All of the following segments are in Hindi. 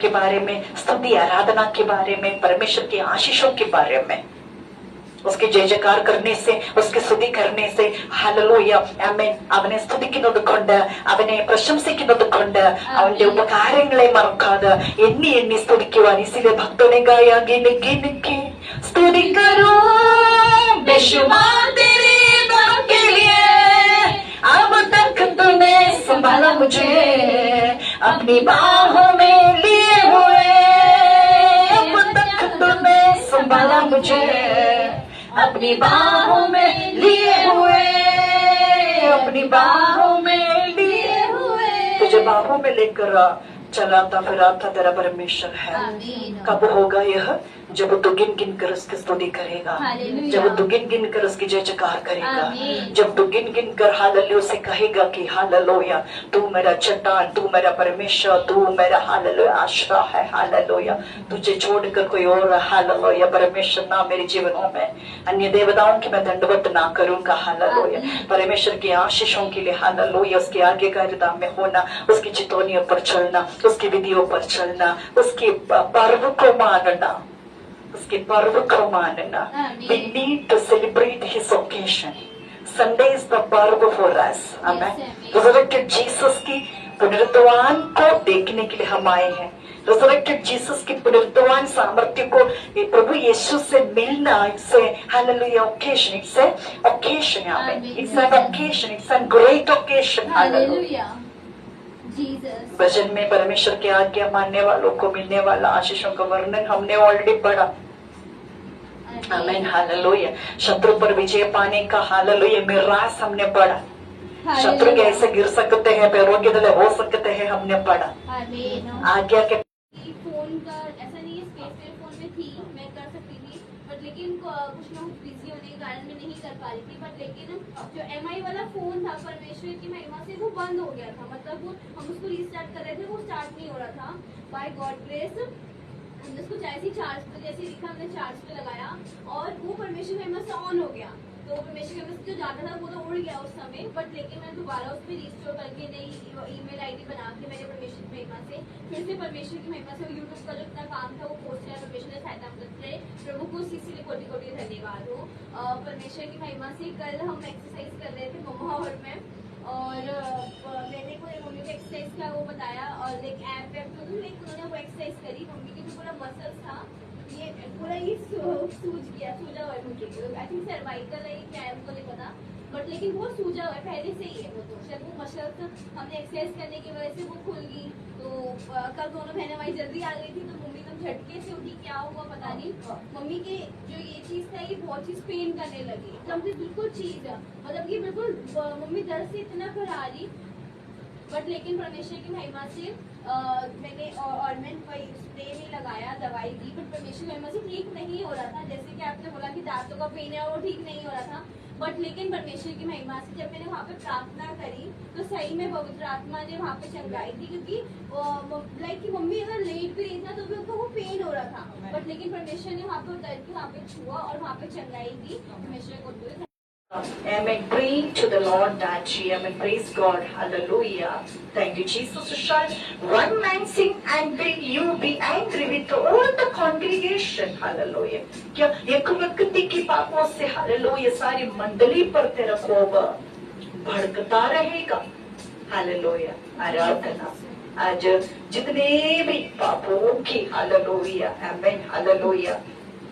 के बारे में, स्तुति आराधना के बारे में, परमेश्वर की आशीषों के बारे में, उसके जय जयकार करने से, उसके स्तुति करने से, ഹല്ലേലൂയ ആമേൻ. അവനെ സ്തുതിക്കുന്നതുകൊണ്ട്, അവനെ പ്രശംസിക്കുന്നതുകൊണ്ട്, അവന്റെ ഉപകാരങ്ങളെ മറക്കാതെ എണ്ണി എണ്ണി സ്തുതിക്കുവാൻ इसीलिए भक्तों ने गाया गिन गिन के स्तुति करो बेशुमार तेरे दम के लिए, अब तक तूने संभाला मुझे अपनी बाहों में लिए हुए, अब तक तूने संभाला मुझे अपनी बाहों में लिए हुए, अपनी बाहों में लिए हुए. तुझे बाहों में लेकर चलाता फिराता तेरा परमेश्वर है. कब होगा यह? जब तू गिन गिन कर उसकी स्तुति करेगा, जब तू गिन गिन कर उसकी जय जयकार करेगा, जब तू गिन गिन कर हालेलुया से कहेगा कि हालेलुया तू मेरा चट्टान, तू मेरा परमेश्वर, तू मेरा हालेलुया आश्रय है. हालेलुया तुझे छोड़कर कोई और हालेलुया परमेश्वर ना मेरे जीवनों में, अन्य देवताओं की मैं दंडवत ना करूंगा. हालेलुया परमेश्वर की आशीषों के लिए हालेलुया उसकी आज्ञाकारिता में होना, उसकी चितौनियों पर चलना, उसकी विधियों पर चलना, उसके पर्व को मानना, उसके पर्व को मानना. We need to celebrate his occasion. Sunday is the पर्व for us. Amen. Resurrected Jesus की पुनरुत्थान को देखने के लिए हम आए हैं. Resurrected Jesus की पुनरुत्थान सामर्थ्य को प्रभु यीशु से मिलना, it's a hallelujah occasion. It's a occasion. Amen. It's an occasion. It's a great occasion. Hallelujah. भजन में परमेश्वर की आज्ञा मानने वालों को मिलने वाला आशीषों का वर्णन हमने ऑलरेडी पढ़ा. आमीन. हालेलुया. शत्रु पर विजय पाने का हालेलुया मिरास हमने पढ़ा. शत्रु कैसे गिर सकते हैं, पैरों के तले हो सकते हैं, हमने पढ़ा. आज्ञा के फोन का ऐसा नहीं है, स्पेस मेरे फोन में थी, मैं कर सकती थी, बट लेकिन कुछ ना कुछ बिजी होने के कारण मैं नहीं कर पा रही थी. बट लेकिन जो MI वाला फोन था परमेश्वर की महिमा से वो बंद हो गया था. मतलब वो हम उसको रीस्टार्ट कर रहे थे, वो स्टार्ट नहीं हो रहा था. बाय गॉड ग्रेस हमने उसको जैसे चार्ज पे, जैसे लिखा हमने चार्ज पे लगाया और वो परमेश्वर महिमा से ऑन हो गया. तो परमेश्वर महिमा से जो जाता था वो तो उड़ गया उस समय. बट लेकिन मैं दोबारा उस पर रिस्टोर करके नई ईमेल ID बना के मैंने परमेश्वर की महिमा से फिर से परमेश्वर की महिमा से यूट्यूब का जो इतना काम था वो पोस्ट किया. परमेश्वर ने सहायता करते रहे, प्रभु को इसीलिए कोटि कोटि धन्यवाद हो. परमेश्वर की महिमा से कल हम एक्सरसाइज कर रहे थे मम्मा हॉल में, और मैंने कोई मम्मी को एक्सरसाइज का वो बताया और एक ऐप तो उन्होंने वो एक्सरसाइज करी. मम्मी की जो पूरा मसल्स था ये पूरा ही सूजा हुआ है मुझे. आई थिंक सर्वाइकल है क्या है उनको नहीं पता, बट लेकिन वो सूजा हुआ है पहले से ही है. वो तो शायद वो मसल्स हमने एक्सरसाइज करने की वजह से वो खुल गई. तो कल दोनों बहनें हमारी जल्दी आ गई थी तो मम्मी एकदम झटके से उठी, क्या हुआ पता नहीं. मम्मी के जो ये चीज था ये बहुत चीज पेन करने लगी एकदम से, बिल्कुल चीज मतलब ये बिल्कुल मम्मी दर्द से इतना घबरा रही. बट लेकिन परमेश्वर की महिमा से मैंने ऑर्नमेंट स्प्रे में लगाया, दवाई दी, बट परमेश्वर की महिमा से ठीक नहीं हो रहा था. जैसे कि आपने बोला कि दांतों का पेन है वो ठीक नहीं हो रहा था. बट लेकिन परमेश्वर की महिमा से जब मैंने वहाँ पे प्रार्थना करी तो सही में पवित्र आत्मा ने वहाँ पे चंगाई दी. क्योंकि लाइक कि मम्मी अगर लेट भी रही था तो भी उनको वो पेन हो रहा था. बट लेकिन परमेश्वर ने वहाँ पे उतर के वहाँ पे छुआ और वहाँ पे चंगाई दी. परमेश्वर को Amen. Pray to the Lord that she, amen. Praise God. Hallelujah. Thank you, Jesus. Shall one man sing and will you be angry with all the congregation? Hallelujah. क्या एक व्यक्ति की पापों से हालेलुया सारी मंडली पर तेरा कोप भड़कता रहेगा? हालेलुया. आराधना आज जितने भी पापों की हालेलुया आमेन हालेलुया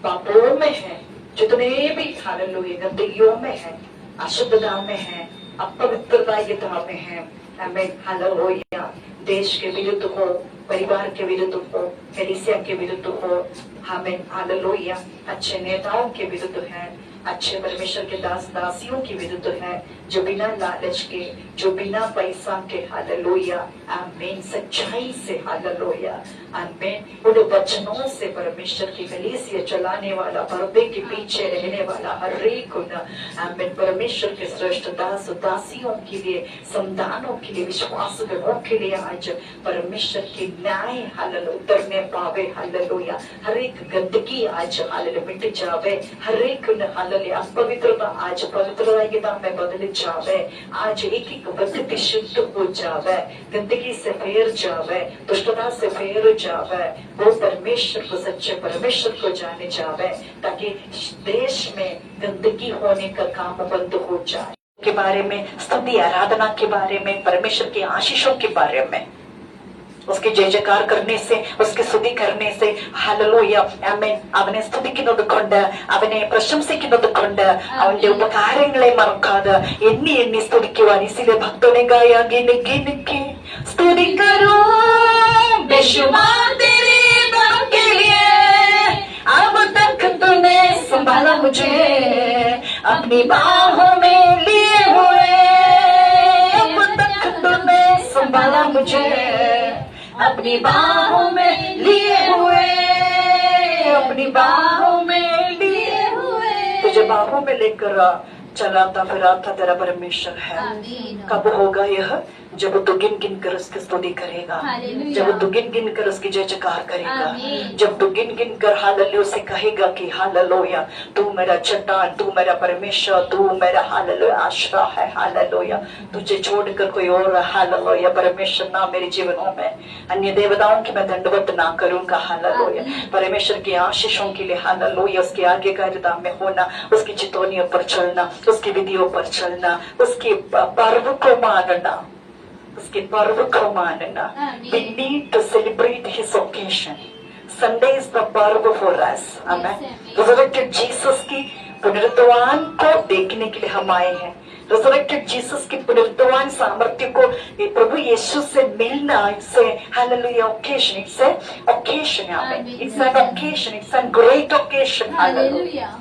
पापों में है, जितने भी हालेलुया गंदगियों में है, अशुद्धता में है, अपवित्रता में है, आमेन हालेलुया देश के विरुद्ध हो, परिवार के विरुद्ध हो, कलीसिया के विरुद्ध हो, आमेन हालेलुया अच्छे नेताओं के विरुद्ध है, अच्छे परमेश्वर के दास दासियों के विरुद्ध है, जो बिना लालच के, जो बिना पैसा के हालेलुया आमीन सच्चाई से हालेलुया आमीन उन वचनों से परमेश्वर की कलीसिया चलाने वाला, पर्दे के पीछे रहने वाला हर एक आमीन परमेश्वर के श्रेष्ठ दास दासियों के लिए, संतानों के लिए, विश्वासगणों के लिए आज परमेश्वर की न्याय हालेलुया उतरने पावे. हालेलुया हर एक गंदगी आज हालेलुया मिट जावे, हर एक हालेलुया पवित्रता आज पवित्रता में बदल जावे, आज एक व्यक्ति शुद्ध हो जावे, गंदगी से फेर जावे, दुष्टता से फेर जावे, वो परमेश्वर को सच्चे परमेश्वर को जाने जावे, ताकि देश में गंदगी होने का काम बंद हो जाए। के बारे में, स्तुति आराधना के बारे में, परमेश्वर की आशीषों के बारे में, उसके जय जयकार करने से, उसके स्तुति करने से, हालेलूया ആമേൻ, അവനെ സ്തുതിക്കുന്നത് കൊണ്ട്, അവനെ പ്രശംസിക്കുന്നത് കൊണ്ട്, അവന്റെ ഉപകാരങ്ങളെ മറക്കാതെ എണ്ണി എണ്ണി സ്തുതിക്കുവാൻ इसलिए भक्तों ने गाया गिन गिन के स्तुति करो बेशुमार तेरे नाम के लिए, अब तक तूने संभाला मुझे अपनी बाहों में लिए हुए, अब तक तूने संभाला मुझे अपनी बाहों में लिए हुए, अपनी बाहों में लिए हुए, तुझे बाहों में लेकर चलाता फिराता तेरा परमेश्वर है। कब होगा यह? जब तू गिन गिन कर उसकी स्तुति करेगा, जब तू गिन गिन कर उसकी जय जयकार करेगा, जब तू गिन गिन कर हालेलुया से कहेगा कि हालेलुया तू मेरा चट्टान, तू मेरा परमेश्वर, तू मेरा हालेलुया आश्रय है, हालेलुया तुझे छोड़कर कोई और हालेलुया परमेश्वर ना मेरे जीवनों में, अन्य देवताओं की मैं दंडवत ना करूंगा, हालेलुया परमेश्वर की आशीषों के लिए, हालेलुया उसकी आज्ञाकारिता में होना, उसकी चितौनियों पर चलना, उसकी विधियों पर चलना, उसके पर्व को मानना, उसके पर्व को मानना। We need to celebrate his occasion. Sunday is the पर्व for us. Amen. Resurrected Jesus की पुनरुत्थान को देखने के लिए हम आए हैं। Resurrected Jesus की पुनरुत्थान सामर्थ्य को प्रभु यीशु से मिलना, इससे hallelujah occasion, it's a occasion, amen. It's an occasion, it's a great occasion, hallelujah.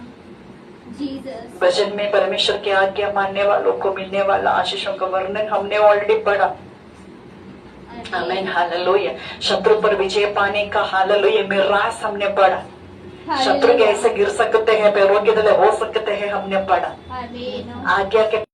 भजन में परमेश्वर की आज्ञा मानने वालों को मिलने वाला आशीषों का वर्णन हमने ऑलरेडी पढ़ा, आमीन हालेलुया। शत्रु पर विजय पाने का हालेलुया में रास हमने पढ़ा, शत्रु कैसे गिर सकते हैं, पैरों के तले हो सकते हैं, हमने पढ़ा। आज्ञा के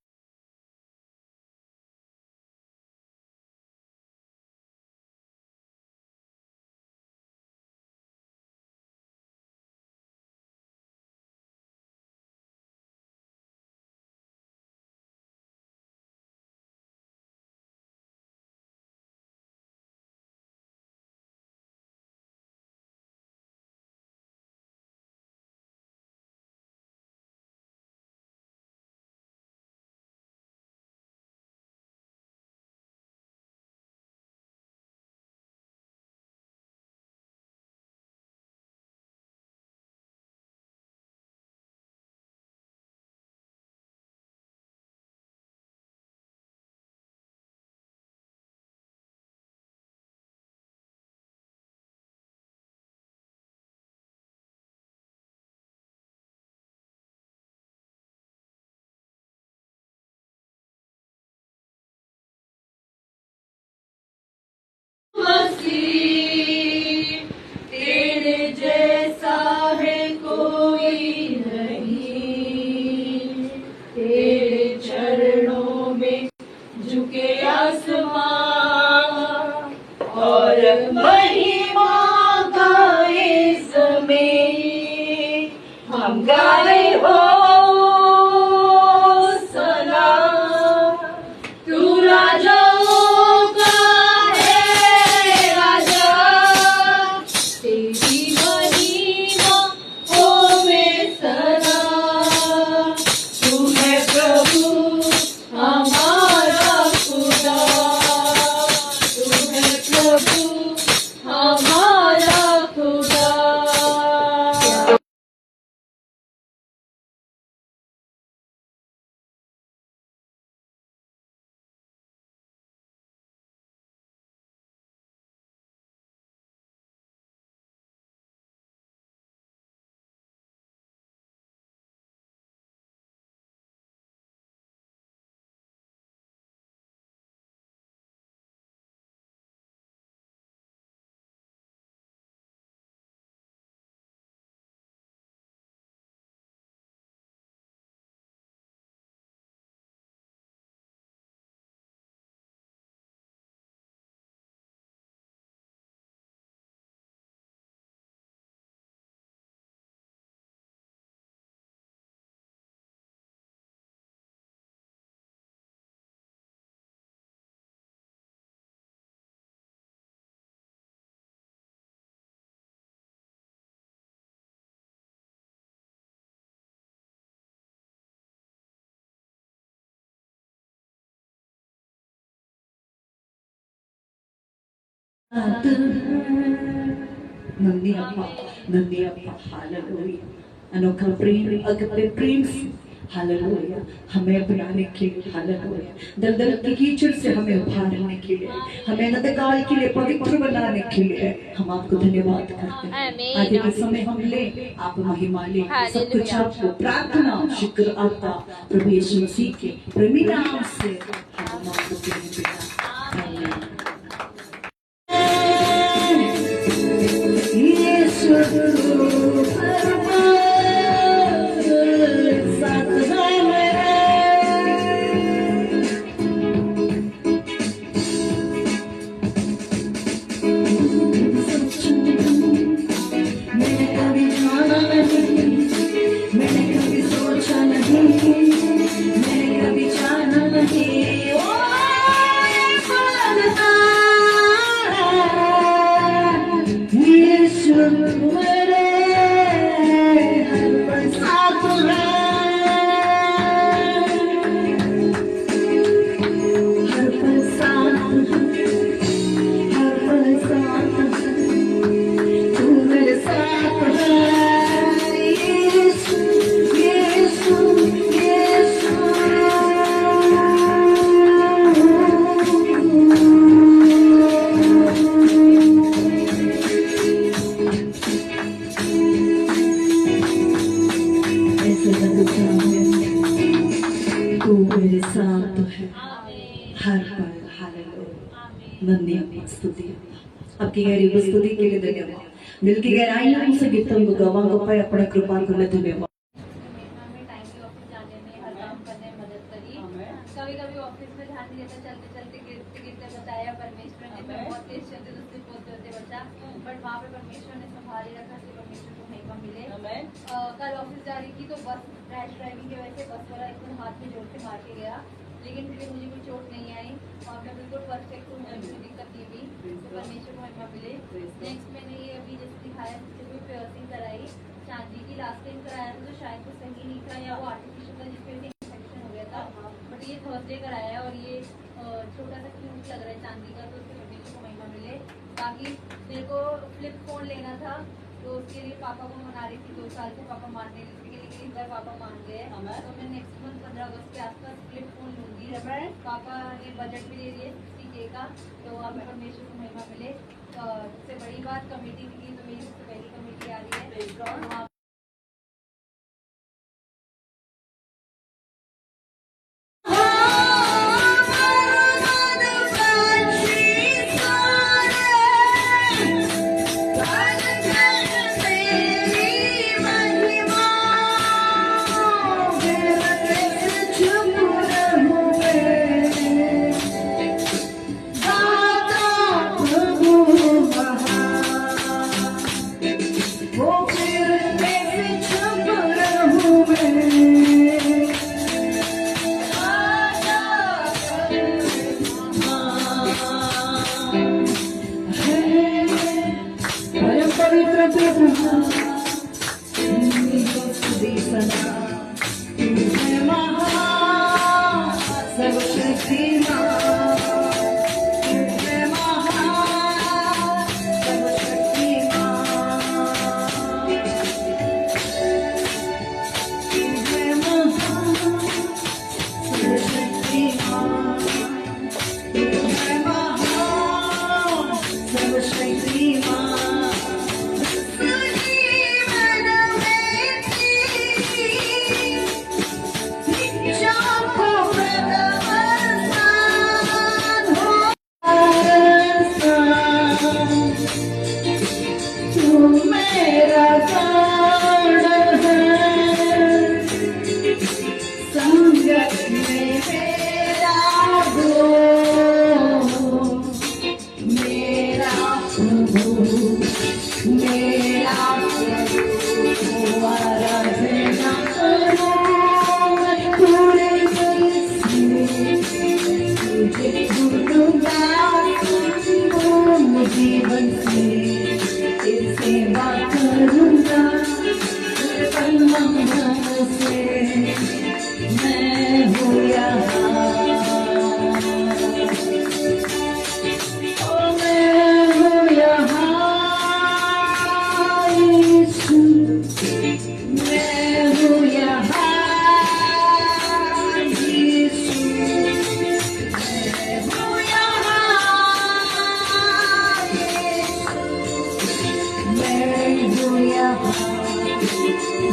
तेरे जैसा है कोई नहीं, तेरे चरणों में झुके आसमां और महिमा गाए ज़मीं, हम गाए हो नंदी अप्पा हालेलुया। अनोखा प्रेम अगपे प्रेम से हालेलुया हमें अपनाने के लिए, हालेलुया दलदल की कीचड़ से हमें उभारने के लिए, हमें नदकाल के लिए पवित्र बनाने के लिए हम आपको धन्यवाद करते हैं। आगे के समय हम ले, आप महिमा ले, सब कुछ आपको प्रार्थना शुक्र आपका प्रभु यीशु मसीह के प्रेमी नाम से हम आपको देते हैं। आमीन। तू मेरे साथ है हर पल, हालेलुया धन्यवाद स्तुति आपकी गहरी स्तुति के लिए धन्यवाद। दिल की गहराइयों से गीतों को गवां को पाए अपने कृपा को ले धन्यवाद। कभी कभी ऑफिस में ध्यान नहीं देता, चलते चलते गिरते गिरते बताया परमेश्वर ने, मैं बहुत तेज चलते उससे पोते होते बचा, बट वहाँ पे परमेश्वर ने संभाली रखा कि परमेश्वर को महिमा मिले। कल ऑफिस जा रही थी तो बस रैश ड्राइविंग की वजह से बस वाला एकदम हाथ में जोर से मार के गया, लेकिन फिर मुझे कोई चोट नहीं आई और मैं बिल्कुल परफेक्ट हूँ, मुझे कोई दिक्कत नहीं हुई, तो परमेश्वर को महिमा मिले। नेक्स्ट मैंने ये अभी जैसे दिखाया प्योरसिंग कराई, चांदी की लास्ट टाइम कराया था तो शायद वो सही नहीं था या वो आर्टिफिशियल था जिसकी वजह से इन्फेक्शन हो गया था, बट ये थर्सडे कराया है और ये छोटा सा क्यूट लग रहा है चांदी का, तो उसके परमेश्वर को महिमा मिले। बाकी मेरे को फ्लिप फोन लेना था तो उसके लिए पापा को मना रही थी, 2 साल से पापा मानने रही थी, लेकिन इस बार पापा मान गए, तो मैं नेक्स्ट मंथ 15 अगस्त के आसपास फ्लिप फोन लूंगी। पापा ने बजट भी दे दिए 60K का, तो अब परमेश्वर को महिमा मिले। सबसे बड़ी बात कमेटी की, तो मेरी सबसे पहली कमेटी आ रही है।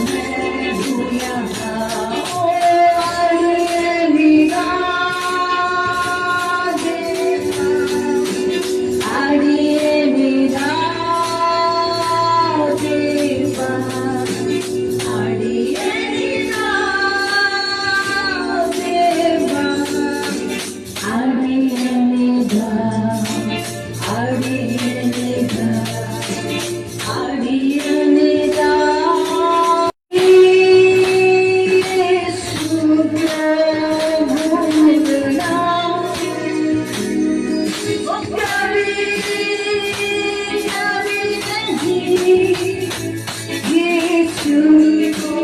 मैं हूँ यहाँ आड़िए मेरा देवा आड़िए मेरा देवा आड़िए मेरा देवा आड़िए मेरा आड़िए मेरा आड़िए मेरा यीशु प्रभु मिलना ओ कभी कभी नहीं यीशु को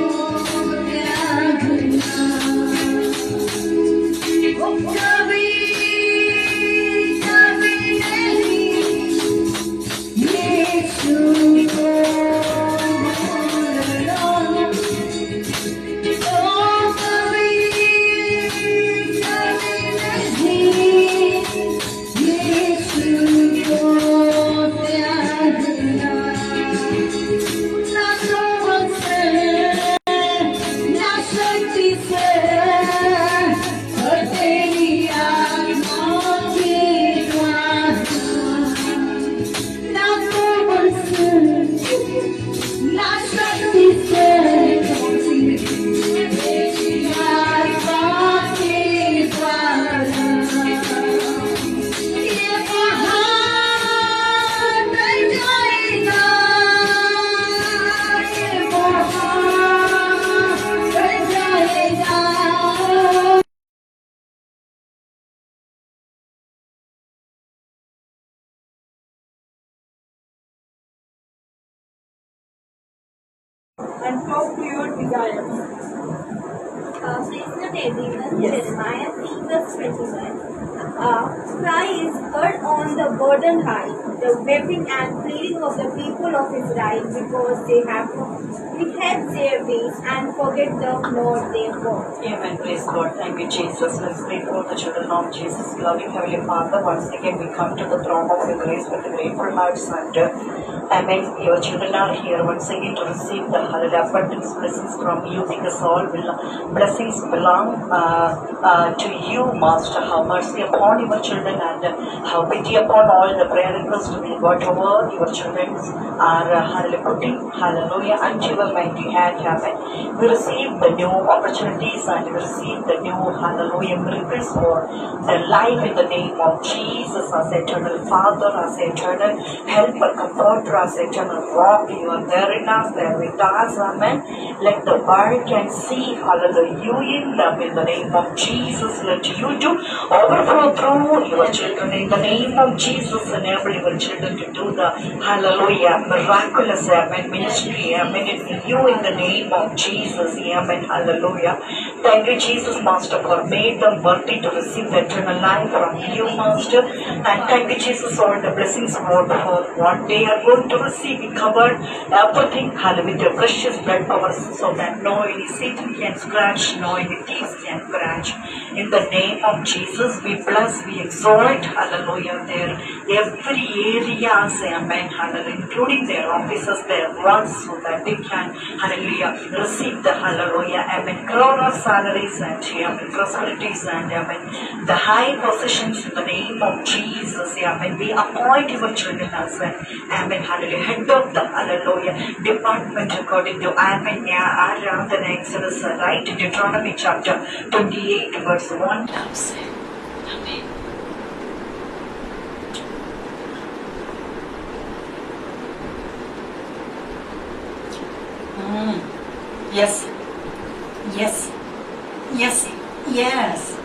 त्यागना ओ कभी कभी नहीं यीशु को भूलना ओ कभी कभी नहीं यीशु को त्यागना ना समझ से ना शक्ति से और तेरी आत्मा के द्वारा ना समझ से ना शक्ति से तेरी आत्मा के द्वारा ये पहाड़ टल जाएगा ये पहाड़ टल जाएगा and talk to your desires. Praise the everyone. Jeremiah 3 verse 21. Cry is heard on the burden high, the weeping and pleading of the people of Israel, because they have behaved their ways and forget the Lord their God. Amen. Praise God. Thank you, Jesus. Let's pray for the children of Jesus. Loving Heavenly Father, once again we come to the throne of your grace with a grateful hearts and Amen. Your children are here once again to receive the hallelujah abundance blessings from you, because all blessings belong to you, Master. Have mercy upon your children and have pity upon all the prayer requests, whatever your children are hallelujah putting hallelujah unto your mighty hand. Amen. We receive the new opportunities and we receive the new hallelujah miracles for their life in the name of Jesus, as eternal Father, as eternal helper, comforter, as eternal rock. You are there in us, there with us. Amen. Let the world can see hallelujah you in them in the name of Jesus. Let you do overflow through your children in the name of Jesus. Enable your children to do the hallelujah miraculous amen ministry. Amen. In you in the name of Jesus. Amen. Hallelujah. Thank you, Jesus, Master, for made them worthy to receive the eternal life from you, Master. And thank you, Jesus, for the blessings for what they are going to receive. We covered everything, hallelujah, with your precious blood powers, so that no any Satan can scratch, no any thieves can scratch. In the name of Jesus, we bless, we exalt, hallelujah, their every areas, amen, hallelujah, including their offices, their works, so that they can, hallelujah, receive the hallelujah, amen, crown of salaries and amen, prosperities and amen, the high positions in the name of Jesus, amen. We appoint your children as amen, hallelujah, head of the hallelujah department according to amen, Aradhana Exodus, right, Deuteronomy chapter 28 verse 1. Amen. Yes. Yes. Yes. Yes.